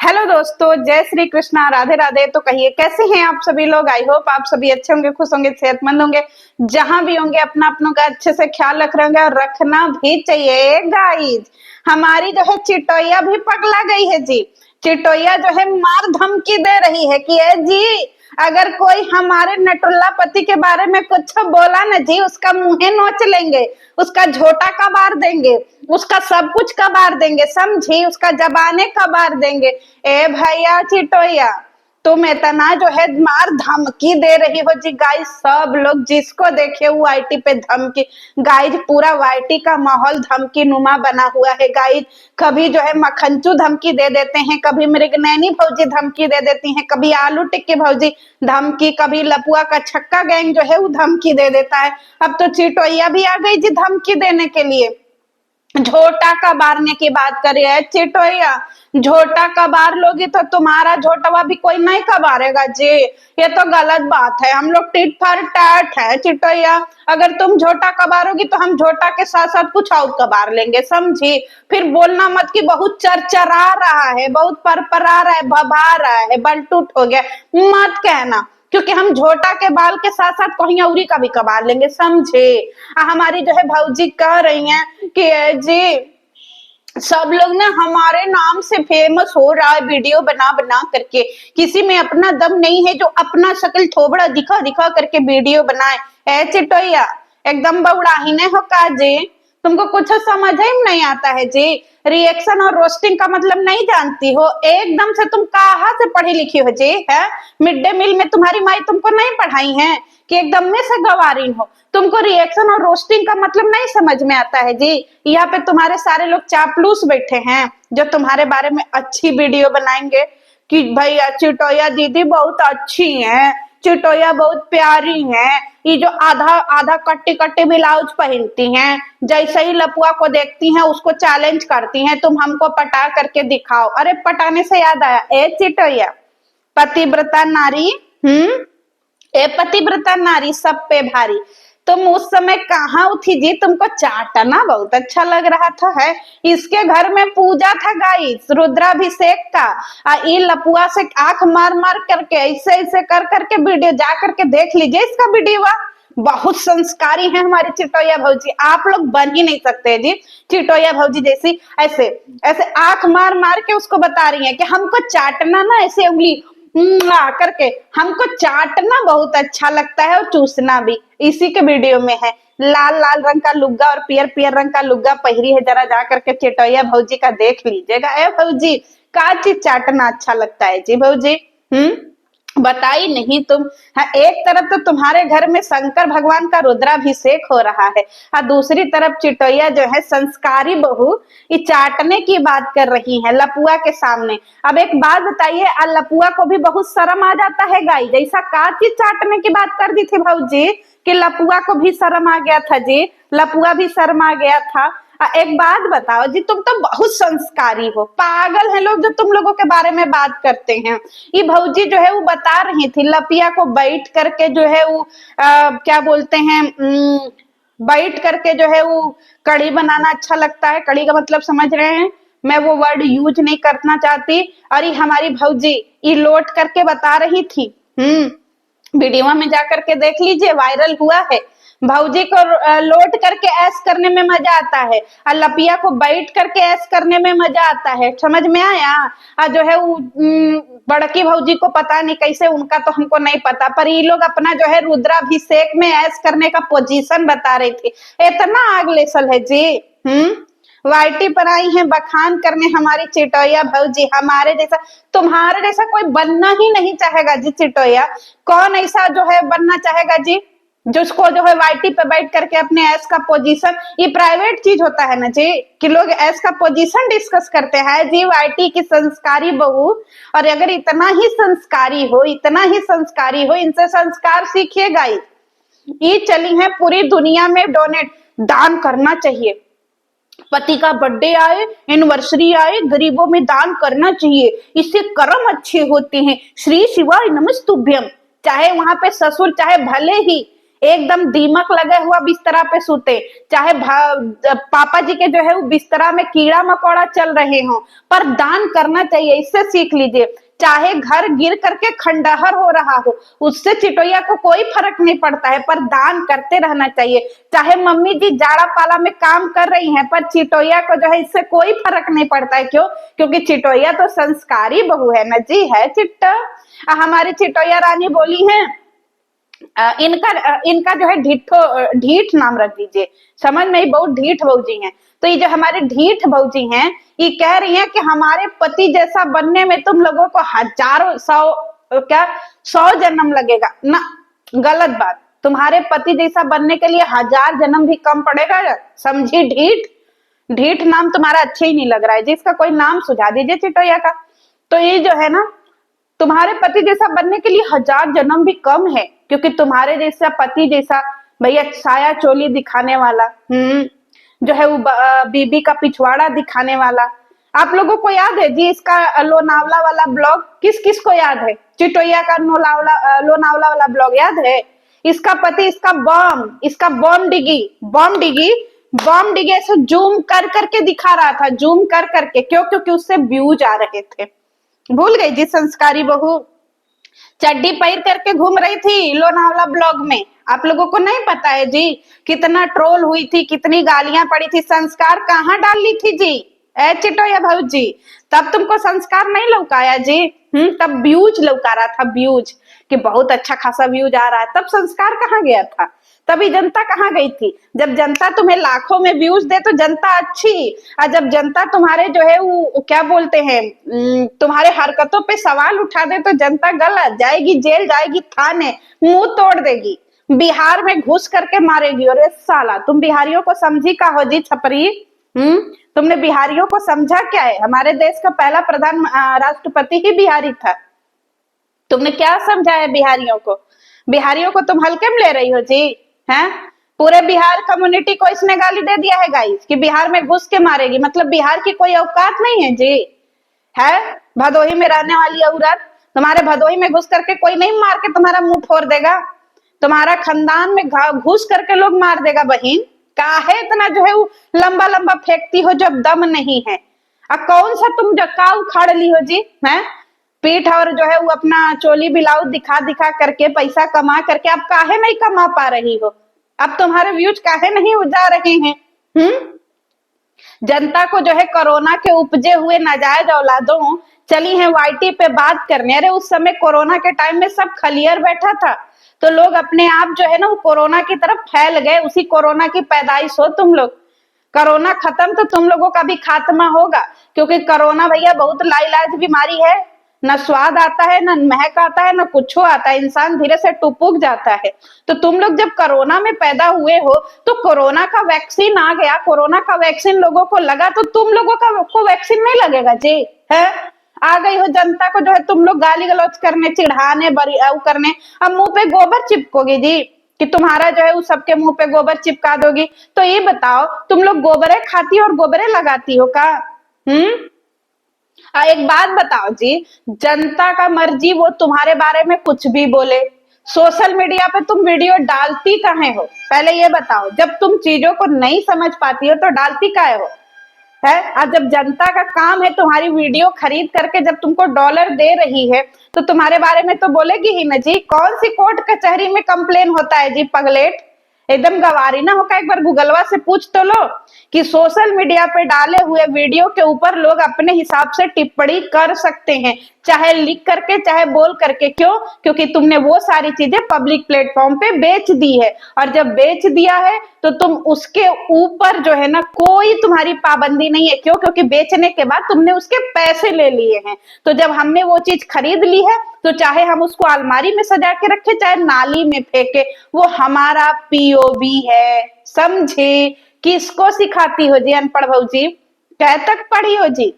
Hello दोस्तों, जय श्री कृष्णा, राधे राधे। तो कहिए कैसे हैं आप सभी लोग। आई होप आप सभी अच्छे होंगे, खुश होंगे, सेहतमंद होंगे। जहां भी होंगे अपना अपनों का अच्छे से ख्याल रख रहे होंगे और रखना भी चाहिए। गाइज, हमारी जो है चिटोया भी पगला गई है जी। चिटोया जो है मार धमकी दे रही है कि ए जी, अगर कोई हमारे नटुल्ला पति के बारे में कुछ बोला ना जी, उसका मुंहे नोच लेंगे, उसका झोटा कबार देंगे, उसका सब कुछ कबार देंगे, समझी, उसका जबाने कबार देंगे। ए भैया चिटोया, तुम इतना जो है मार धमकी दे रही हो जी। गाइस, सब लोग जिसको देखे वो वाईटी पे धमकी। गाइस, पूरा वाईटी का माहौल धमकी नुमा बना हुआ है। गाइस, कभी जो है मखनचू धमकी दे देते हैं, कभी मृगनैनी भौजी धमकी दे देती हैं, कभी आलू टिक्की भौजी धमकी, कभी लपुआ का छक्का गैंग जो है वो धमकी दे देता है। अब तो चिटोया भी आ गई जी धमकी देने के लिए। झोटा कबारने की बात करिए चिटोया, झोटा कबार लोगी तो तुम्हारा झोटवा भी कोई नहीं कबारेगा जी। ये तो गलत बात है। हम लोग टिट फॉर टैट है चिटोया। अगर तुम झोटा कबारोगी तो हम झोटा के साथ साथ कुछ और कबार लेंगे, समझी। फिर बोलना मत कि बहुत चरचरा रहा है, बहुत परपरा रहा है, भभा रहा है, बलटूट हो गया, मत कहना, क्योंकि हम झोटा के बाल के साथ साथ कहीं औरी का भी कबार लेंगे, समझे। हमारी जो है भौजी कह रही हैं कि जी सब लोग ना हमारे नाम से फेमस हो रहा है वीडियो बना बना करके, किसी में अपना दम नहीं है जो अपना शक्ल थोबड़ा दिखा दिखा करके वीडियो बनाए। ए चिटोया, एकदम बौड़ाही ने हो का जी, तुमको कुछ समझ ही नहीं आता है जी। रिएक्शन और रोस्टिंग का मतलब नहीं जानती हो। एकदम से तुम कहाँ से पढ़ी लिखी हो जी, है? मिड डे मील में तुम्हारी माई तुमको नहीं पढ़ाई है कि एकदम में से गवारीन हो? तुमको रिएक्शन और रोस्टिंग का मतलब नहीं समझ में आता है जी। यहाँ पे तुम्हारे सारे लोग चापलूस बैठे हैं जो तुम्हारे बारे में अच्छी वीडियो बनाएंगे कि भैया चिटोया दीदी बहुत अच्छी हैं, चिटोया बहुत प्यारी हैं, ये जो आधा आधा कट्टे कट्टे ब्लाउज पहनती हैं, जैसे ही लपुआ को देखती हैं उसको चैलेंज करती हैं, तुम हमको पटा करके दिखाओ। अरे पटाने से याद आया, ए चिटोया, पतिव्रता नारी, ए पतिव्रता नारी सब पे भारी, तुम उस समय कहाँ उठी जी? तुमको चाटना बहुत अच्छा लग रहा था, है? इसके घर में पूजा था गाइस, रुद्राभिषेक का। ये लपुआ से आंख मार मार करके ऐसे ऐसे कर करके वीडियो जा करके देख लीजिए इसका वीडियो। बहुत संस्कारी है हमारी चिटोया भौजी, आप लोग बन ही नहीं सकते जी चिटोया भौजी जैसी। ऐसे ऐसे आंख मार मार के उसको बता रही है कि हमको चाटना ना, ऐसे उंगली करके हमको चाटना बहुत अच्छा लगता है और चूसना भी। इसी के वीडियो में है, लाल लाल रंग का लुग्गा और पियर पियर रंग का लुग्गा पहरी है। जरा जा करके चिटोया भौजी का देख लीजिएगा। ए भौजी, का चीज चाटना अच्छा लगता है जी भौजी? बताई नहीं तुम। हाँ, एक तरफ तो तुम्हारे घर में शंकर भगवान का रुद्राभिषेक हो रहा है और दूसरी तरफ चिटोया जो है संस्कारी बहू ये चाटने की बात कर रही है लपुआ के सामने। अब एक बात बताइए, लपुआ को भी बहुत शर्म आ जाता है गाई, जैसा का चीज चाटने की बात कर दी थी भौजी कि लपुआ को भी शर्म आ गया था जी, लपुआ भी शर्म आ गया था। एक बात बताओ जी, तुम तो बहुत संस्कारी हो, पागल है लोग जो तुम लोगों के बारे में बात करते हैं। ये भौजी जो है वो बता रही थी लपिया को बैठ करके जो है वो क्या बोलते हैं, बैठ करके जो है वो कढ़ी बनाना अच्छा लगता है। कढ़ी का मतलब समझ रहे हैं, मैं वो वर्ड यूज नहीं करना चाहती। और ये हमारी भौजी ये लोट करके बता रही थी, वीडियो में जाकर के देख लीजिए, वायरल हुआ है। भौजी को लोट करके ऐश करने में मजा आता है और लपिया को बैठ करके ऐश करने में मजा आता है, समझ में आया? और जो है वो बड़की भौजी को पता नहीं कैसे, उनका तो हमको नहीं पता, पर ये लोग अपना जो है रुद्राभिषेक में ऐश करने का पोजीशन बता रही थी। इतना आग लेसल है जी। वाईटी पर आई है बखान करने हमारी चिटोया भौजी। हमारे जैसा, तुम्हारे जैसा कोई बनना ही नहीं चाहेगा जी चिटोया। कौन ऐसा जो है बनना चाहेगा जी जिसको जो है वाईटी पे बैठ करके अपने ऐस का पोजीशन, ये प्राइवेट चीज होता है ना जी कि लोग ऐस का पोजीशन डिस्कस करते हैं जी। वाईटी की संस्कारी बहू, और अगर इतना ही संस्कारी हो, इतना ही संस्कारी हो, इनसे संस्कार सीखिएगा। ये चली है पूरी दुनिया में डोनेट, दान करना चाहिए। पति का बर्थडे आए, एनिवर्सरी आए, गरीबों में दान करना चाहिए, इससे कर्म अच्छे होते हैं। श्री शिवाय नमस्तुभ्यम। चाहे वहां पे ससुर चाहे भले ही एकदम दीमक लगे हुआ बिस्तरा पे सूते, चाहे पापा जी के जो है वो बिस्तरा में कीड़ा मकोड़ा चल रहे हो, पर दान करना चाहिए। इससे सीख लीजिए। चाहे घर गिर करके खंडहर हो रहा हो, उससे चिटोया को कोई फर्क नहीं पड़ता है, पर दान करते रहना चाहिए। चाहे मम्मी जी जाड़ा पाला में काम कर रही हैं, पर चिटोया को जो है इससे कोई फर्क नहीं पड़ता है। क्यों? क्योंकि चिटोया तो संस्कारी बहू है ना जी, है चिट्टा। हमारी चिटोया रानी बोली है, इनका जो है ढीठ नाम रख दीजिए, समझ में, बहुत ढीठ बहू जी हैं। तो ये जो हमारे ढीठ बहू जी हैं, ये कह रही हैं कि हमारे पति जैसा बनने में तुम लोगों को हजारों सौ जन्म लगेगा ना। गलत बात। तुम्हारे पति जैसा बनने के लिए 1000 जन्म भी कम पड़ेगा। समझी ढीठ? ढीठ नाम तुम्हारा अच्छा ही नहीं लग रहा है, जिसका कोई नाम सुझा दीजिए चिटोया का। तो ये जो है ना, तुम्हारे पति जैसा बनने के लिए 1000 जन्म भी कम है, क्योंकि तुम्हारे जैसा पति जैसा भैया साया चोली दिखाने वाला, जो है वो बीबी का पिछवाड़ा दिखाने वाला। आप लोगों को याद है जी इसका लोनावला वाला ब्लॉग? किस किस को याद है? चिटोया का लोनावला वाला ब्लॉग याद है? इसका पति इसका बॉम्ब डिगी ऐसे जूम कर करके दिखा रहा था, जूम कर करके। क्यों? क्योंकि उससे व्यूज आ रहे थे। भूल गई जी संस्कारी बहू? चड्डी पैर करके घूम रही थी लोनावला ब्लॉग में। आप लोगों को नहीं पता है जी कितना ट्रोल हुई थी, कितनी गालियां पड़ी थी, संस्कार कहाँ डाल ली थी जी? ए चिटोया भाऊ जी, तब तुमको संस्कार नहीं लौकाया जी। तब व्यूज लौका रहा था, व्यूज, कि बहुत अच्छा खासा व्यूज आ रहा है। तब संस्कार कहाँ गया था? तभी जनता कहाँ गई थी? जब जनता तुम्हें लाखों में व्यूज दे तो जनता अच्छी, और जब जनता तुम्हारे जो है वो क्या बोलते हैं, तुम्हारे हरकतों पे सवाल उठा दे तो जनता गलत जाएगी, जेल जाएगी, थाने, मुंह तोड़ देगी, बिहार में घुस करके मारेगी। और साला तुम बिहारियों को समझी का हो जी छपरी? तुमने बिहारियों को समझा क्या है? हमारे देश का पहला राष्ट्रपति ही बिहारी था। तुमने क्या समझा है बिहारियों को? बिहारियों को तुम हल्के में ले रही हो जी, हैं? पूरे बिहार कम्युनिटी को इसने गाली दे दिया है गाइस कि बिहार में घुस के मारेगी। मतलब बिहार की कोई औकात नहीं है जी, है? भदोही में रहने वाली औरत, तुम्हारे भदोही में घुस करके कोई नहीं मार के तुम्हारा मुंह फोड़ देगा? तुम्हारा खानदान में घुस करके लोग मार देगा बहन। काहे इतना जो है वो लंबा लंबा फेंकती हो जब दम नहीं है? अब कौन सा तुम का उखाड़ ली हो जी, है? पीठ और जो है वो अपना चोली ब्लाउज दिखा दिखा करके पैसा कमा करके अब काहे नहीं कमा पा रही हो? अब तुम्हारे व्यूज काहे नहीं जा रहे हैं? जनता को जो है कोरोना के उपजे हुए नाजायज औलादों चली हैं वाईटी पे बात करने। अरे उस समय कोरोना के टाइम में सब खलियर बैठा था, तो लोग अपने आप जो है ना वो कोरोना की तरफ फैल गए। उसी कोरोना की पैदाइश हो तुम लोग। कोरोना खत्म तो तुम लोगों का भी खात्मा होगा, क्योंकि कोरोना भैया बहुत लाइलाज बीमारी है। न स्वाद आता है, न महक आता है, न कुछ आता है, इंसान धीरे से टुपुक जाता है। तो तुम लोग जब कोरोना में पैदा हुए हो तो कोरोना का वैक्सीन आ गया, कोरोना का वैक्सीन लोगों को लगा, तो तुम लोगों को वैक्सीन नहीं लगेगा जी, है? आ गई हो जनता को जो है तुम लोग गाली गलौज करने, चिढ़ाने, करने। अब मुंह पे गोबर चिपकोगी जी कि तुम्हारा जो है उस सबके मुंह पे गोबर चिपका दोगी? तो ये बताओ, तुम लोग गोबरे खाती हो और गोबरे लगाती हो का? एक बात बताओ जी, जनता का मर्जी, वो तुम्हारे बारे में कुछ भी बोले, सोशल मीडिया पे तुम वीडियो डालती काहे हो? पहले ये बताओ, जब तुम चीजों को नहीं समझ पाती हो तो डालती काहे हो, है? और जब जनता का काम है तुम्हारी वीडियो खरीद करके जब तुमको डॉलर दे रही है तो तुम्हारे बारे में तो बोलेगी ही ना जी। कौन सी कोर्ट कचहरी में कंप्लेन होता है जी पगलेट? एकदम गवारी ना होकर एक बार गूगलवा से पूछ तो लो कि सोशल मीडिया पे डाले हुए वीडियो के ऊपर लोग अपने हिसाब से टिप्पणी कर सकते हैं, चाहे लिख करके चाहे बोल करके। क्यों? क्योंकि तुमने वो सारी चीजें पब्लिक प्लेटफॉर्म पे बेच दी है, और जब बेच दिया है तो तुम उसके ऊपर जो है ना कोई तुम्हारी पाबंदी नहीं है। क्यों? क्योंकि बेचने के बाद तुमने उसके पैसे ले लिए हैं। तो जब हमने वो चीज खरीद ली है तो चाहे हम उसको अलमारी में सजा के रखे चाहे नाली में फेंके, वो हमारा पीओवी है। समझे? किसको सिखाती हो जी अनपढ़ भाऊ जी? कै तक पढ़ी हो जी?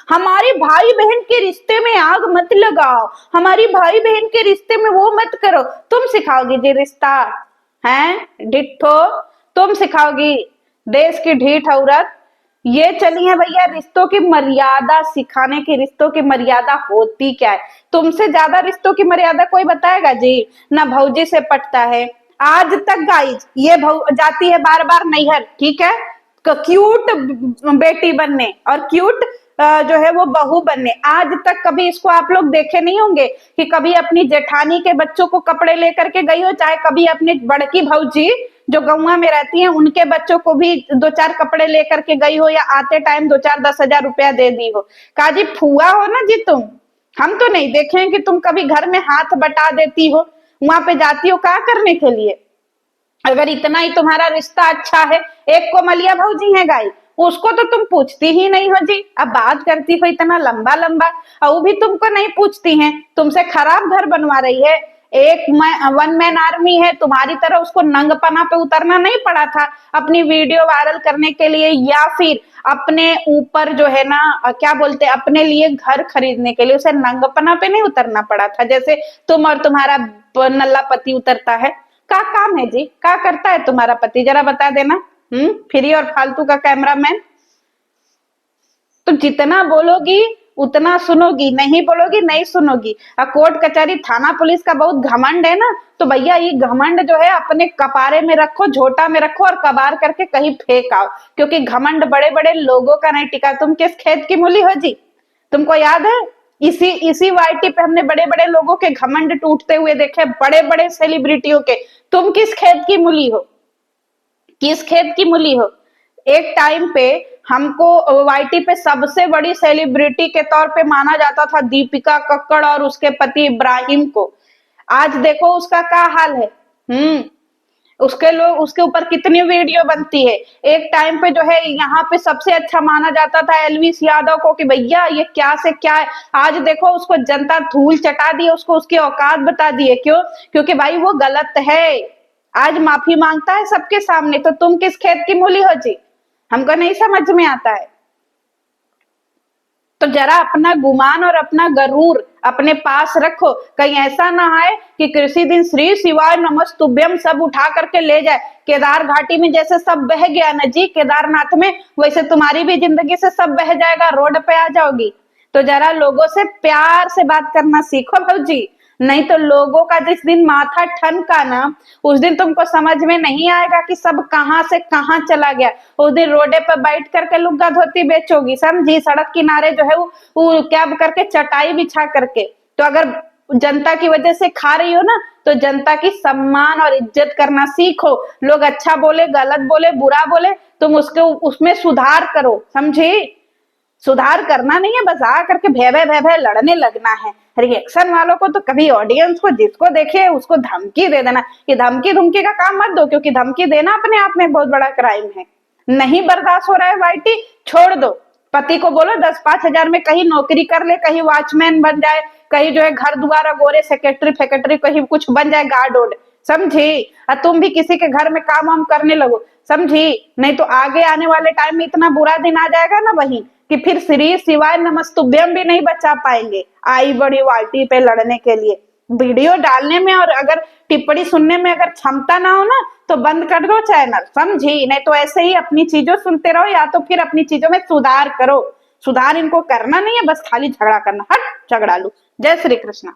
हमारे भाई बहन के रिश्ते में आग मत लगाओ, हमारी भाई बहन के रिश्ते में वो मत करो। तुम सिखाओगी जी रिश्ता, हैं डिट्ठो? तुम सिखाओगी? देश की ढीठ औरत, ये चली है भैया रिश्तों की मर्यादा सिखाने की। रिश्तों की मर्यादा होती क्या है? तुमसे ज्यादा रिश्तों की मर्यादा कोई बताएगा जी? ना भौजी से पटता है आज तक गाइज। ये जाती है बार बार नैहर, ठीक है, क्यूट बेटी बनने और क्यूट जो है वो बहू बनने। आज तक कभी इसको आप लोग देखे नहीं होंगे कि कभी अपनी जेठानी के बच्चों को कपड़े लेकर के गई हो, चाहे कभी अपनी बड़की भौजी जो गौवा में रहती हैं उनके बच्चों को भी दो चार कपड़े लेकर के गई हो, या आते टाइम 2-4-10 हजार रुपया दे दी हो। कहा जी फुआ हो ना जी तुम, हम तो नहीं देखे हैं कि तुम कभी घर में हाथ बटा देती हो। वहां पे जाती हो क्या करने के लिए? अगर इतना ही तुम्हारा रिश्ता अच्छा है, एक कोमलिया भौजी है गाई, उसको तो तुम पूछती ही नहीं हो जी। अब बात करती हो इतना लंबा लंबा, और वो भी तुमको नहीं पूछती हैं, तुमसे खराब घर बनवा रही है। एक वन मैन आर्मी है, तुम्हारी तरह उसको नंगपना पे उतरना नहीं पड़ा था अपनी वीडियो वायरल करने के लिए, या फिर अपने ऊपर जो है ना क्या बोलते अपने लिए घर खरीदने के लिए उसे नंगपना पे नहीं उतरना पड़ा था, जैसे तुम और तुम्हारा नल्ला पति उतरता है। का काम है जी? का करता है तुम्हारा पति? जरा बता देना। फ्री और फालतू का कैमरामैन। तो जितना बोलोगी उतना सुनोगी, नहीं बोलोगी नहीं सुनोगी। कोर्ट कचहरी थाना पुलिस का बहुत घमंड है ना, तो भैया ये घमंड जो है अपने कपारे में रखो, झोटा में रखो और कबार करके कहीं फेंक आओ, क्योंकि घमंड बड़े बड़े लोगों का नहीं टिका। तुम किस खेत की मूली हो जी? तुमको याद है इसी वाईटी पे हमने बड़े बड़े लोगों के घमंड टूटते हुए देखे, बड़े बड़े सेलिब्रिटियों के। तुम किस खेत की मूली हो? किस खेत की मूली हो? एक टाइम पे हमको वाईटी पे सबसे बड़ी सेलिब्रिटी के तौर पे माना जाता था दीपिका कक्कड़ और उसके पति इब्राहिम को। आज देखो उसका क्या हाल है। उसके लोग उसके ऊपर कितनी वीडियो बनती है। एक टाइम पे जो है यहाँ पे सबसे अच्छा माना जाता था एलविस यादव को कि भैया ये क्या से क्या है। आज देखो उसको जनता धूल चटा दी, उसको उसकी औकात बता दी है। क्यों? क्योंकि भाई वो गलत है, आज माफी मांगता है सबके सामने। तो तुम किस खेत की मूली हो जी? हमको नहीं समझ में आता है। तो जरा अपना गुमान और अपना गरूर अपने पास रखो, कहीं ऐसा ना आए कि किसी दिन श्री शिवाय नमस्तुभ्यम सब उठा करके ले जाए। केदार घाटी में जैसे सब बह गया ना जी केदारनाथ में, वैसे तुम्हारी भी जिंदगी से सब बह जाएगा, रोड पे आ जाओगी। तो जरा लोगों से प्यार से बात करना सीखो भौजी, नहीं तो लोगों का जिस दिन माथा ठनका ना, उस दिन तुमको समझ में नहीं आएगा कि सब कहां से कहां चला गया। उस दिन रोडे पर बैठ करके लुग्गा धोती बेचोगी, समझी? सड़क किनारे जो है वो कैब करके चटाई बिछा करके। तो अगर जनता की वजह से खा रही हो ना, तो जनता की सम्मान और इज्जत करना सीखो। लोग अच्छा बोले, गलत बोले, बुरा बोले, तुम उसमें सुधार करो, समझी? सुधार करना नहीं है, बस आ करके भय भय भय भय लड़ने लगना है। रिएक्शन वालों को तो कभी ऑडियंस को जिसको देखे उसको धमकी दे देना। ये धमकी धमकी का काम मत दो, क्योंकि धमकी देना अपने आप में बहुत बड़ा क्राइम है। नहीं बर्दाश्त हो रहा है वाईटी, छोड़ दो। पति को बोलो 10-5 हजार में कहीं नौकरी कर ले, कहीं वॉचमैन बन जाए, कहीं जो है घर द्वारा गोरे सेक्रेटरी फेक्रेटरी कहीं कुछ बन जाए, गार्ड ओड, समझी? और तुम भी किसी के घर में काम वाम करने लगो, समझी? नहीं तो आगे आने वाले टाइम में इतना बुरा दिन आ जाएगा ना वही, कि फिर श्री शिवाय नमस्तुभ्यम भी नहीं बचा पाएंगे आई बड़ी वार्टी पे लड़ने के लिए। वीडियो डालने में और अगर टिप्पणी सुनने में अगर क्षमता ना हो ना, तो बंद कर दो चैनल, समझी? नहीं तो ऐसे ही अपनी चीजों सुनते रहो, या तो फिर अपनी चीजों में सुधार करो। सुधार इनको करना नहीं है, बस खाली झगड़ा करना। हट झगड़ा लू। जय श्री कृष्ण।